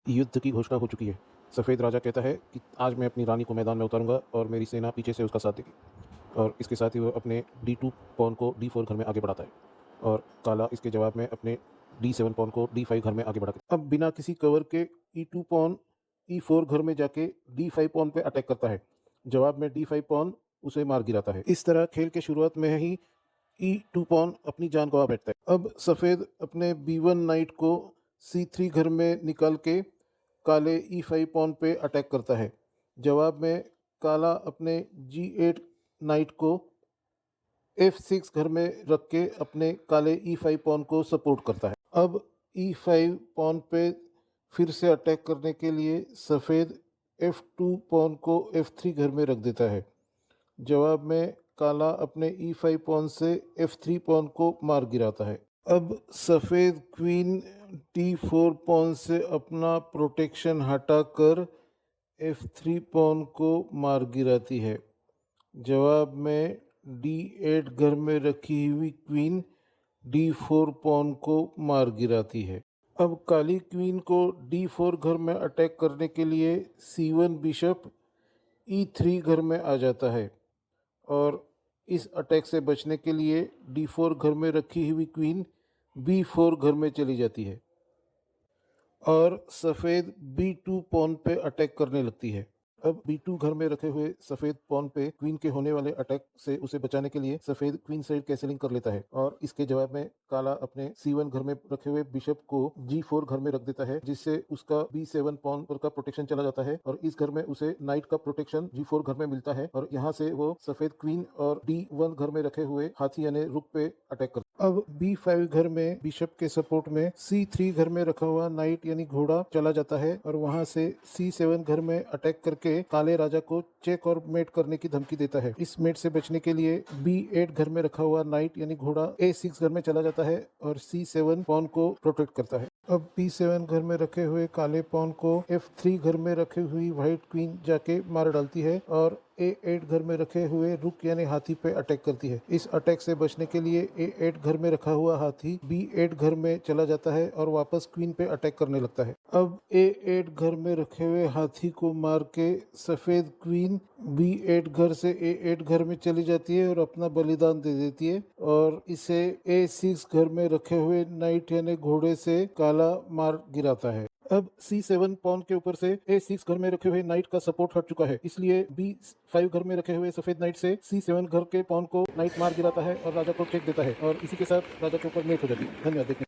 युद्ध की घोषणा हो चुकी है। सफ़ेद राजा कहता है कि आज मैं अपनी रानी को मैदान में उतारूँगा और मेरी सेना पीछे से उसका साथ देगी। और इसके साथ ही वो अपने D2 पॉन को D4 घर में आगे बढ़ाता है और काला इसके जवाब में अपने D7 पॉन को D5 घर में आगे बढ़ा के अब बिना किसी कवर के E2 पॉन E4 घर में जाके D5 पॉन पे अटैक करता है। जवाब में D5 पॉन उसे मार गिराता है। इस तरह खेल के शुरुआत में ही E2 पॉन अपनी जान गंवा बैठता है। अब सफ़ेद अपने B1 नाइट को C3 घर में निकाल के काले E5 पॉन पे अटैक करता है। जवाब में काला अपने G8 नाइट को F6 घर में रख के अपने काले E5 पॉन को सपोर्ट करता है। अब E5 पॉन पे फिर से अटैक करने के लिए सफ़ेद F2 पॉन को F3 घर में रख देता है। जवाब में काला अपने E5 पॉन से F3 पॉन को मार गिराता है। अब सफ़ेद क्वीन D4 पॉन से अपना प्रोटेक्शन हटाकर F3 पॉन को मार गिराती है। जवाब में D8 घर में रखी हुई क्वीन D4 पॉन को मार गिराती है। अब काली क्वीन को D4 घर में अटैक करने के लिए C1 बिशप E3 घर में आ जाता है और इस अटैक से बचने के लिए D4 घर में रखी हुई क्वीन B4 घर में चली जाती है और सफ़ेद B2 पॉन पे अटैक करने लगती है। अब B2 घर में रखे हुए सफ़ेद पॉन पे क्वीन के होने वाले अटैक से उसे बचाने के लिए सफ़ेद क्वीन साइड कैसलिंग कर लेता है और इसके जवाब में काला अपने C1 घर में रखे हुए बिशप को G4 घर में रख देता है, जिससे उसका B7 पॉन पर का प्रोटेक्शन चला जाता है और इस घर में उसे नाइट का प्रोटेक्शन G4 घर में मिलता है और यहाँ से वो सफ़ेद क्वीन और D1 घर में रखे हुए हाथी यानी रुक पे अटैक करता है। अब B5 घर में बिशप के सपोर्ट में C3 घर में रखा हुआ नाइट यानी घोड़ा चला जाता है और वहां से C7 घर में अटैक करके काले राजा को चेक और मेट करने की धमकी देता है। इस मेट से बचने के लिए B8 घर में रखा हुआ नाइट यानी घोड़ा A6 घर में चला जाता है और C7 पॉन को प्रोटेक्ट करता है। अब B7 घर में रखे हुए काले पॉन को F3 घर में रखी हुई व्हाइट क्वीन जाके मार डालती है और A8 घर में रखे हुए रुक यानी हाथी पे अटैक करती है। इस अटैक से बचने के लिए A8 घर में रखा हुआ हाथी B8 घर में चला जाता है और वापस क्वीन पे अटैक करने लगता है। अब A8 घर में रखे हुए हाथी को मार के सफ़ेद क्वीन B8 घर से A8 घर में चली जाती है और अपना बलिदान दे देती है और इसे A6 घर में रखे हुए नाइट यानी घोड़े से काला मार गिराता है। अब C7 पॉन के ऊपर से A6 घर में रखे हुए नाइट का सपोर्ट हट चुका है, इसलिए B5 घर में रखे हुए सफेद नाइट से C7 घर के पॉन को नाइट मार गिराता है और राजा को फेंक देता है और इसी के साथ राजा के ऊपर मेट हो जाती है। धन्यवाद। देखने